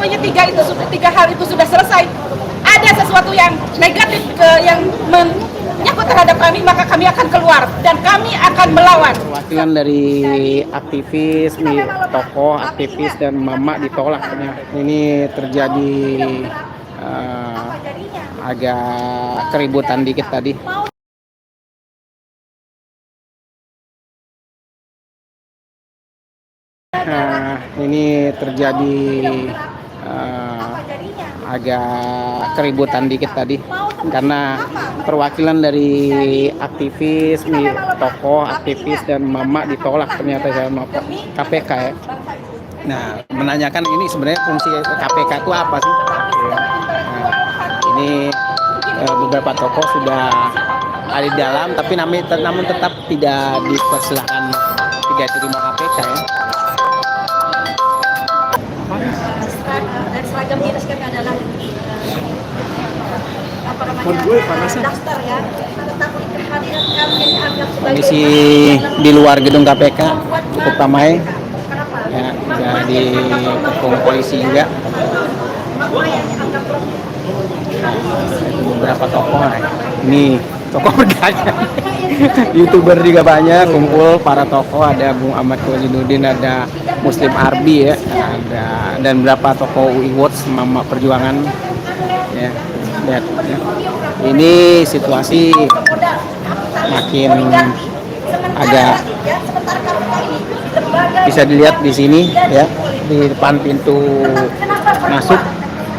semuanya tiga hal itu sudah selesai, ada sesuatu yang negatif yang menyangkut terhadap kami, maka kami akan keluar dan kami akan melawan. Perwakilan dari aktivis, tokoh, aktivis dan mama ditolak. Ini terjadi agak keributan dikit tadi. Nah, ini terjadi agak keributan dikit tadi karena perwakilan dari aktivis, tokoh, aktivis dan mama ditolak ternyata sama KPK ya. Nah, menanyakan ini sebenarnya fungsi KPK itu apa sih? Nah, ini beberapa tokoh sudah ada di dalam, tapi namun tetap tidak dipersilakan tidak terima KPK ya. Dan seragam dinas kami adalah daster ya. Tetapi kehadiran kami dianggap sebagai Kondisi di luar gedung KPK cukup ramai ya, jadi kepung polisi juga. Beberapa tokoh ini tokoh bergaya YouTuber juga banyak kumpul, para tokoh, ada Bung Ahmad Kholinuddin, ada Muslim Arbi ya, ada dan berapa tokoh UI Watch, Mama Perjuangan ya. Lihat ya. Ini situasi makin agak bisa dilihat di sini ya, di depan pintu masuk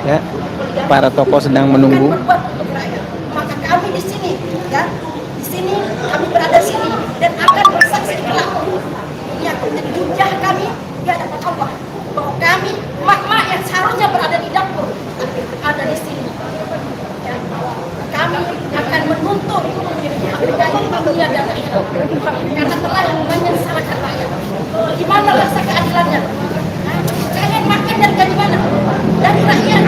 ya, para tokoh sedang menunggu. Maka kami di sini ya, di sini kami berada di sini dan akan bersaksi kelak yang menjadi hujah kami di hadapan Allah bahwa kami mak-mak yang seharusnya berada di dapur ada di sini ya. Kami akan menuntut keadilan dunia dan akhirat karena telah menyengsarakan rakyat. Gimana rasa keadilannya? Kalian makan dari mana? Dari rakyat.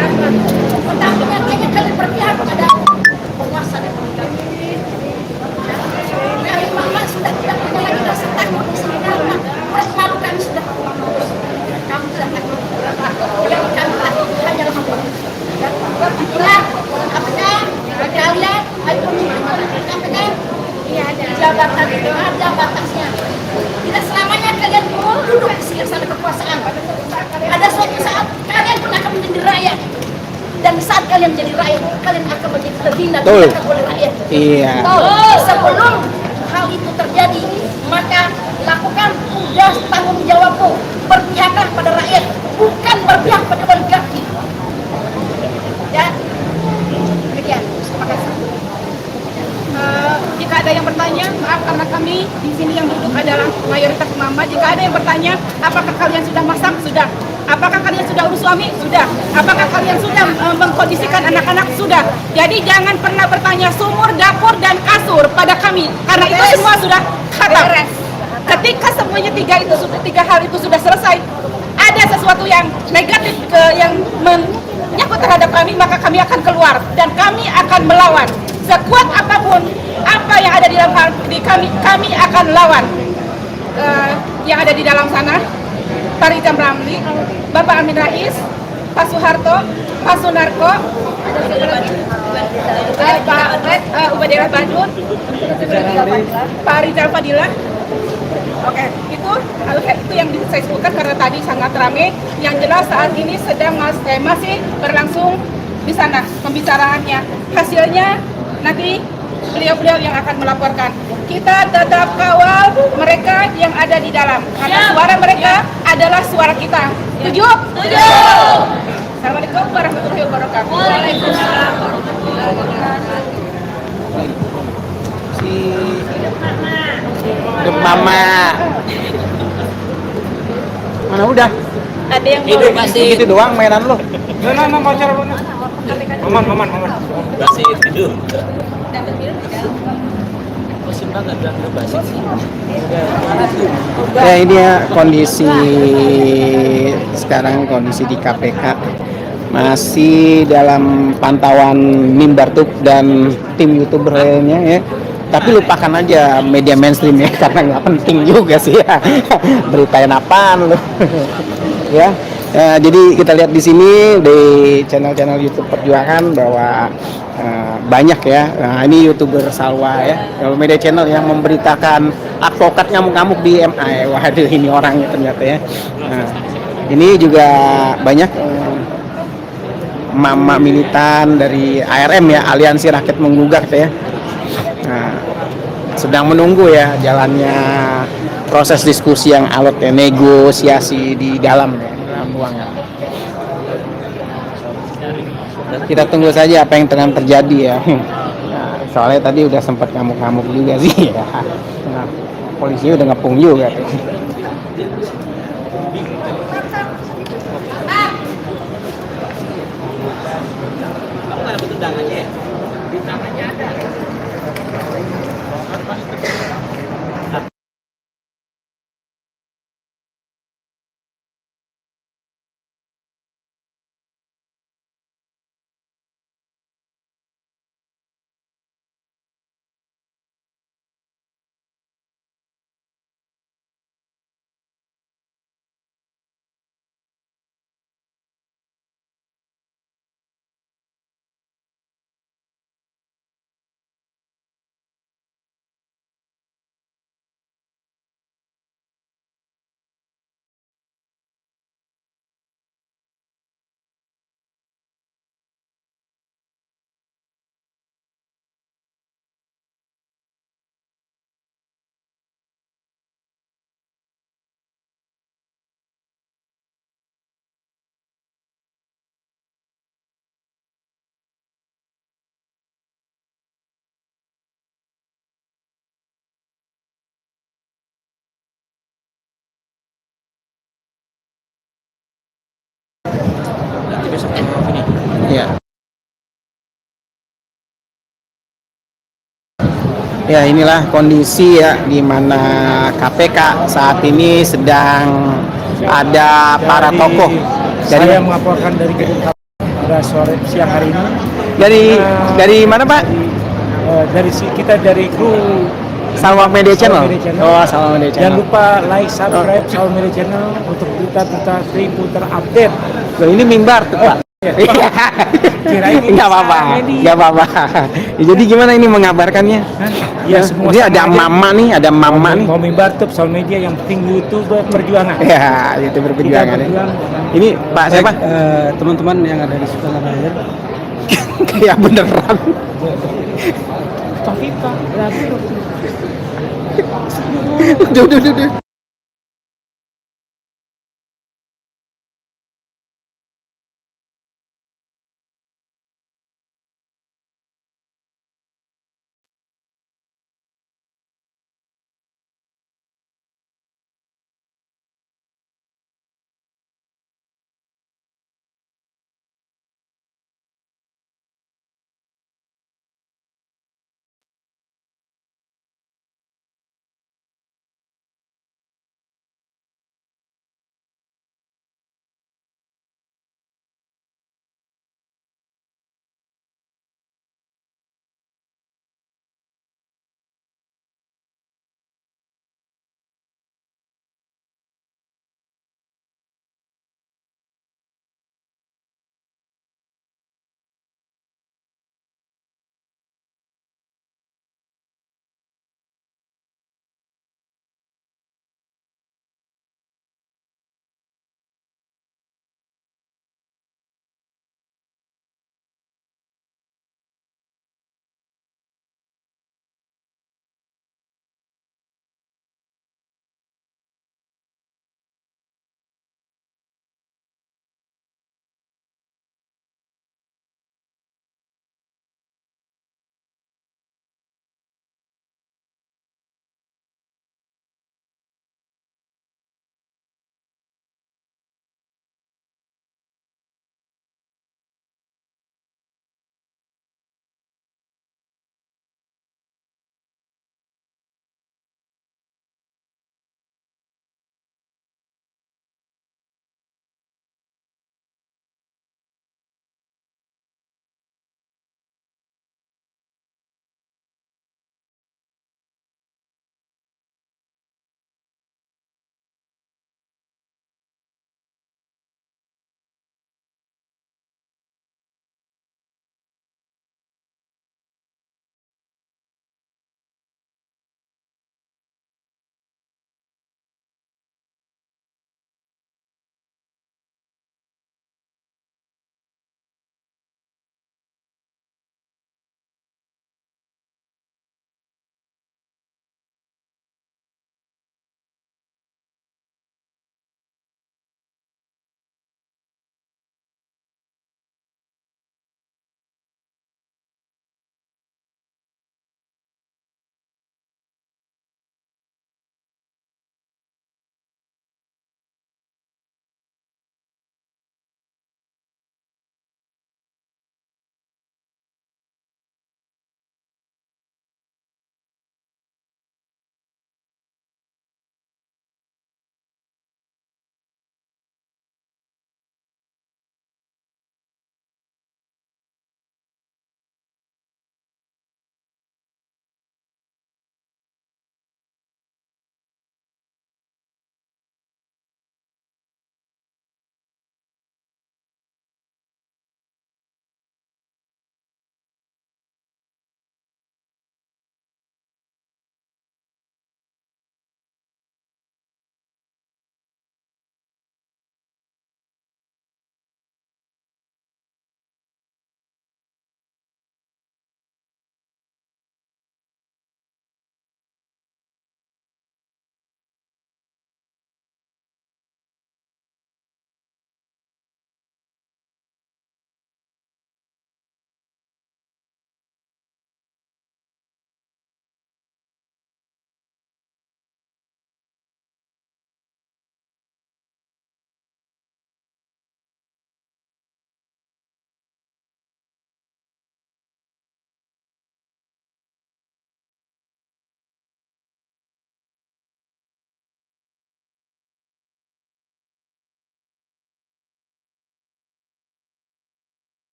Tetapi nyatanya kalian berpihak pada penguasa dan pemerintah. Kami mama sudah tidak punya lagi rasa takut di sini karena malu kami sudah lulus. Kami sudah takut. Yang kami lakukan hanyalah Allah. Itulah apakah kalian ayo apakah jabatan itu ada batasnya. Tidak selamanya kalian duduk di sini kekuasaan. Ada suatu saat kalian pun akan menjadi rakyat. Dan saat kalian menjadi rakyat, kalian akan menjadi terhina oleh rakyat. Iya. Sebelum hal itu terjadi, maka lakukan tugas tanggung jawabmu. Berpihaklah pada rakyat, bukan berpihak pada oligarki. Ya, demikian. Terima kasih. Jika ada yang bertanya, maaf karena kami di sini yang duduk adalah mayoritas mama. Jika ada yang bertanya, apakah kalian sudah masak? Sudah. Apakah kalian sudah urus suami? Sudah. Apakah kalian sudah mengkondisikan anak-anak? Sudah. Jadi jangan pernah bertanya sumur, dapur, dan kasur pada kami, karena itu semua sudah khatam. Ketika semuanya tiga hal itu sudah selesai, ada sesuatu yang negatif yang menyangkut terhadap kami, maka kami akan keluar dan kami akan melawan. Sekuat apapun apa yang ada di dalam hati kami akan lawan. Yang ada di dalam sana, Pak Ridwan Ramli, Bapak Amin Rais, Pak Soeharto, Pak Sunarko, Pak Ubadiah Badun, Pak Rizal Fadilah. Oke, itu yang saya sebutkan karena tadi sangat ramai. Yang jelas saat ini sedang masih berlangsung di sana pembicaraannya. Hasilnya nanti beliau-beliau yang akan melaporkan. Kita tetap kawal mereka yang ada di dalam karena suara mereka adalah suara kita. Setuju? Setuju. Assalamualaikum warahmatullahi wabarakatuh. Waalaikumsalam warahmatullahi wabarakatuh. Mama. Mana udah? Ada yang Itu masih gitu doang mainan lo. Mana pacar lu? Maman. Masih tidur. Ya ini ya kondisi sekarang, kondisi di KPK masih dalam pantauan Mimbar Tub dan tim YouTuber lainnya ya. Tapi lupakan aja media mainstream ya, karena nggak penting juga sih ya. Beritain apaan lo ya. Jadi kita lihat di sini di channel-channel YouTube Perjuangan bahwa banyak ya. Nah, ini YouTuber Salwa ya, kalau media channel yang memberitakan advokat ngamuk-ngamuk di MA. Ya. Waduh, ini orangnya ternyata ya. Nah, ini juga banyak mama militan dari ARM ya, Aliansi Rakyat Menggugat ya. Nah, sedang menunggu ya jalannya proses diskusi yang alot ya, negosiasi di dalam ya, dalam ruangan. Kita tunggu saja apa yang tengah terjadi ya. Nah, soalnya tadi udah sempat ngamuk-ngamuk juga sih ya. Nah, polisinya udah ngepung juga. Ya. Ya, inilah kondisi ya di mana KPK saat ini sedang ada para tokoh. Saya melaporkan dari gedung KPK pada sore siang hari ini. Dari mana, Pak? Kita dari kru Salwa Media Channel. Oh, Salwa Media Jangan Channel. lupa like, subscribe Salwa Media Channel untuk berita-berita terupdate. Loh, ini mimbar tuh, Pak. Kirain ini Nggak apa-apa, media. nggak apa-apa. Jadi gimana ini mengabarkannya? Ya, semua Ini sama ada aja. mama nih, ada mama nih. Mau mimbar tuh Salwa Media, yang penting YouTube perjuangan. Ya, itu berperjuangan. Kita berjuang. Ini Pak siapa? Teman-teman yang ada di sekolah layar. Kayak beneran. Tofika, Duh.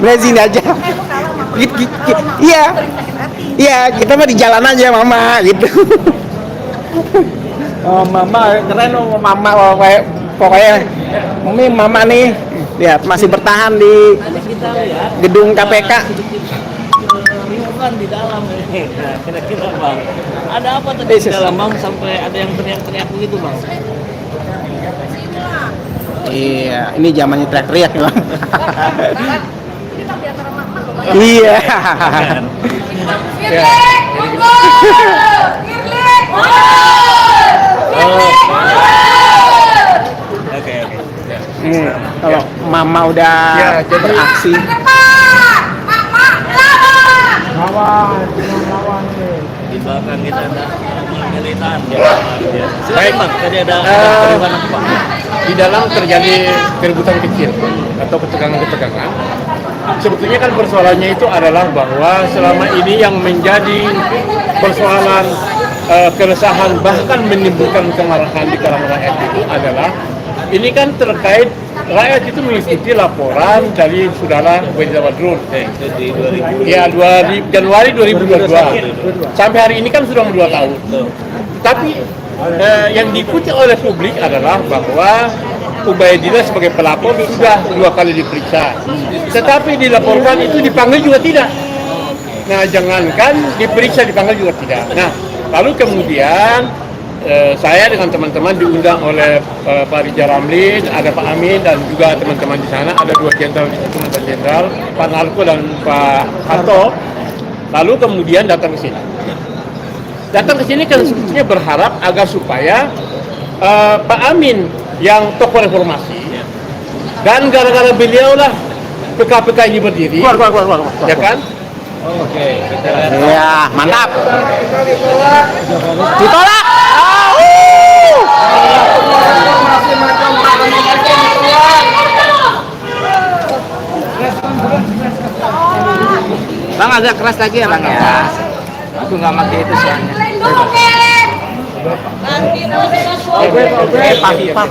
Bener sini aja. Iya. Iya, kita mah di jalan aja mama gitu. Oh, mama keren oh, mama oh, pokoknya Mami mama nih lihat masih bertahan di gedung KPK. Bukan di dalam ini. Nah, kira-kira bang, ada apa tadi di dalam bang sampai ada yang teriak-teriak begitu bang? Iya, ini zamannya teriak-teriak ya bang. Iya. Oke. Kalau mama udah beraksi. Lawan nih. Di belakang kita ada militan. Baik bang, tadi ada keributan apa bang? Di dalam terjadi keributan kecil atau ketegangan-ketegangan. Sebetulnya kan persoalannya itu adalah bahwa selama ini yang menjadi persoalan keresahan bahkan menimbulkan kemarahan di kalangan rakyat itu adalah ini kan terkait rakyat itu mengikuti laporan dari saudara Wajida Badrun. Di 2000. Ya, Januari 2022. Sampai hari ini kan sudah 2 tahun. Tapi yang diikuti oleh publik adalah bahwa Ubaidillah sebagai pelapor sudah 2 kali diperiksa. Tetapi dilaporkan itu dipanggil juga tidak. Nah, jangankan diperiksa dipanggil juga tidak. Nah, lalu kemudian saya dengan teman-teman diundang oleh Pak Rijal Ramli, ada Pak Amin dan juga teman-teman di sana, ada 2 jenderal di situ, mantan jenderal, Pak Narko dan Pak Harto. Lalu kemudian datang ke sini. Datang ke sini kan sebetulnya berharap agar supaya Pak Amin yang tokoh reformasi dan gara-gara beliau lah PKPK ini berdiri. Keluar. Ya kan? Oke, kita lihat. Iya, mantap. Ditolak. Bang agak keras lagi ya bang ya. Aku nggak pakai itu soalnya. Pak.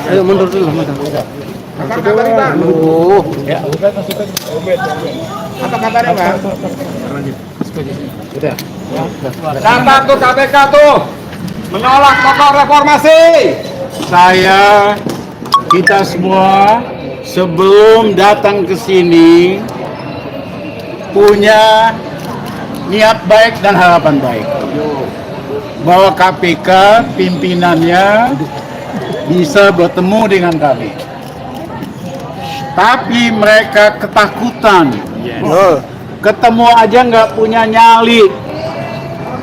Ayo mundur dulu, mundur. Apa kabarnya bang? Datang tuh KPK tuh menolak tokoh reformasi. Kita semua sebelum datang ke sini punya niat baik dan harapan baik bahwa KPK pimpinannya bisa bertemu dengan kami. Tapi mereka ketakutan. Ketemu aja nggak punya nyali.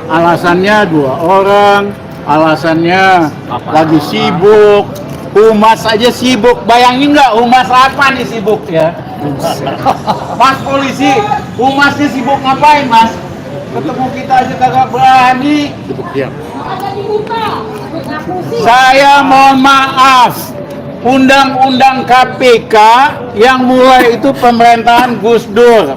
Alasannya 2 orang, alasannya lagi sibuk. Humas aja sibuk. Bayangin nggak humas apa nih sibuk ya? Mas polisi, humasnya sibuk ngapain mas? Ketemu kita aja kagak berani. Saya mohon maaf. Undang-undang KPK yang mulai itu pemerintahan Gus Dur.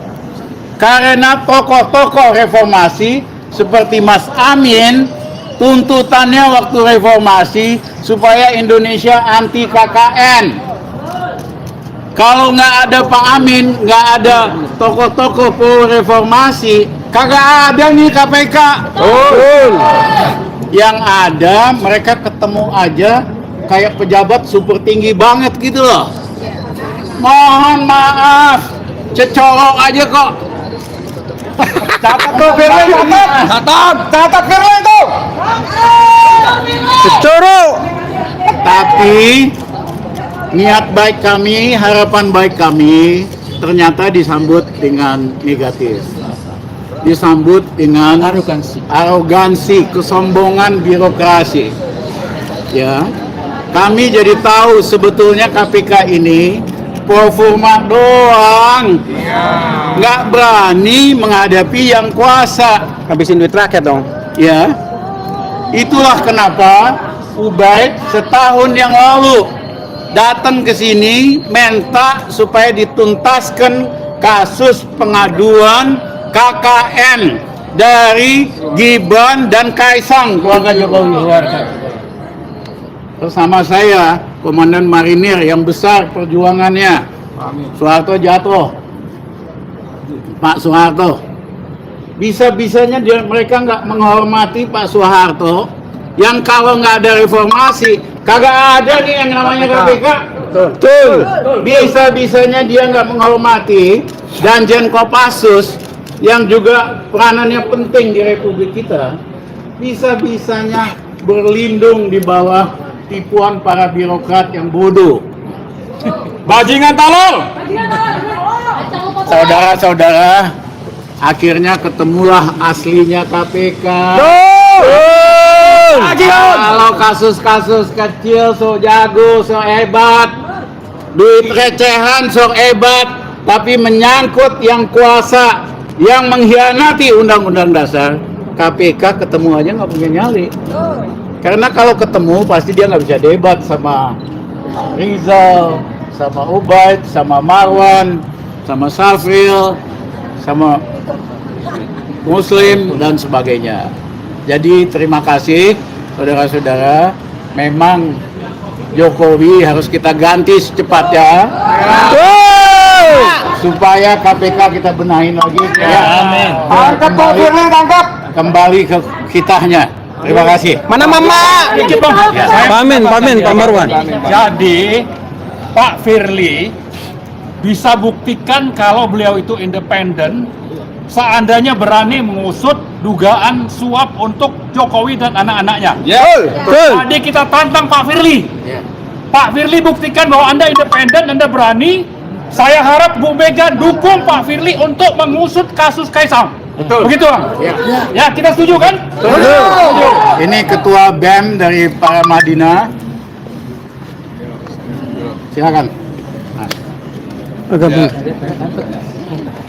Karena tokoh-tokoh reformasi seperti Mas Amin, tuntutannya waktu reformasi supaya Indonesia anti KKN. Kalau nggak ada Pak Amin, nggak ada tokoh-tokoh pro reformasi, kagak ada nih KPK. Yang ada mereka ketemu aja kayak pejabat super tinggi banget gitu loh. Mohon maaf, cecolok aja kok. Catat tuh Firly, catat Firly itu. Cecuru. Tapi niat baik kami, harapan baik kami ternyata disambut dengan negatif. Disambut dengan arogansi, kesombongan birokrasi. Ya. Kami jadi tahu sebetulnya KPK ini performa doang, nggak berani menghadapi yang kuasa. Habisin duit rakyat dong. Ya, itulah kenapa Ubaid setahun yang lalu datang ke sini minta supaya dituntaskan kasus pengaduan KKN dari Gibran dan Kaisang keluarga Jokowi. Bersama saya, Komandan Marinir yang besar perjuangannya, Soeharto jatuh, Pak Soeharto. Bisa-bisanya mereka nggak menghormati Pak Soeharto, yang kalau nggak ada reformasi, kagak ada nih yang namanya KPK. Betul. Bisa-bisanya dia nggak menghormati Danjen Kopassus, yang juga peranannya penting di Republik kita. Bisa-bisanya berlindung di bawah tipuan para birokrat yang bodoh. Bajingan tolol! Saudara-saudara, akhirnya ketemulah aslinya KPK. Kalau kasus-kasus kecil so jago, so hebat, duit recehan so hebat, tapi menyangkut yang kuasa, yang mengkhianati Undang-Undang Dasar, KPK ketemu aja nggak punya nyali. Karena kalau ketemu pasti dia nggak bisa debat sama Rizal, sama Ubaid, sama Marwan, sama Safril, sama Muslim dan sebagainya. Jadi terima kasih saudara-saudara. Memang Jokowi harus kita ganti secepatnya supaya KPK kita benahin lagi. Amin. Tangkap Pak Firly, tangkap. Kembali ke kitanya. Terima kasih. Mana Mama? Pamen, Pak Marwan. Jadi Pak Firly bisa buktikan kalau beliau itu independen, seandainya berani mengusut dugaan suap untuk Jokowi dan anak-anaknya. Betul. Tadi kita tantang Pak Firly. Pak Firly buktikan bahwa Anda independen, Anda berani. Saya harap Bu Mega dukung Pak Firly untuk mengusut kasus Kaisang. Betul. Begitu, Bang? Ya, kita setuju kan? Setuju. Ini Ketua BEM dari Paramadina. Silakan.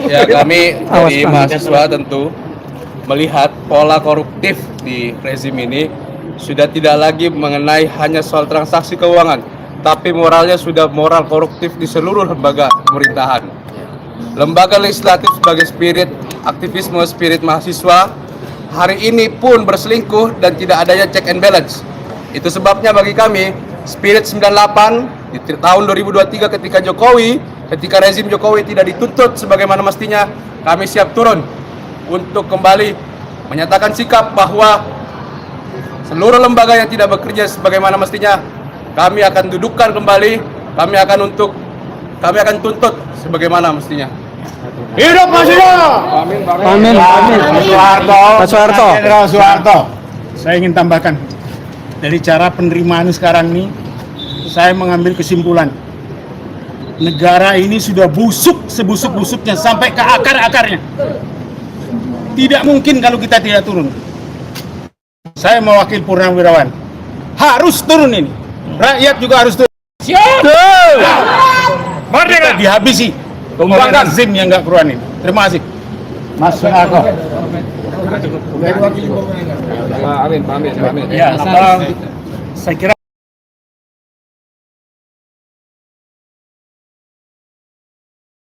Ya, kami dari mahasiswa tentu melihat pola koruptif di rezim ini sudah tidak lagi mengenai hanya soal transaksi keuangan, tapi moralnya sudah moral koruptif di seluruh lembaga pemerintahan. Lembaga legislatif sebagai spirit aktivisme, spirit mahasiswa hari ini pun berselingkuh dan tidak adanya check and balance. Itu sebabnya bagi kami spirit 98 di tahun 2023 ketika rezim Jokowi tidak dituntut sebagaimana mestinya, kami siap turun untuk kembali menyatakan sikap bahwa seluruh lembaga yang tidak bekerja sebagaimana mestinya kami akan dudukkan kembali, kami akan tuntut sebagaimana mestinya. Hidup Pak Soeharto. Jenderal Soeharto. Saya ingin tambahkan, dari cara penerimaan sekarang ini, saya mengambil kesimpulan, negara ini sudah busuk sebusuk-busuknya sampai ke akar-akarnya. Tidak mungkin kalau kita tidak turun. Saya mewakil Purnawirawan, harus turun ini. Rakyat juga harus turun. Siap! Merdeka! Dihabisi rezim yang nggak keruan ini. Terima kasih. Mas Soeharto. Ya, saya kira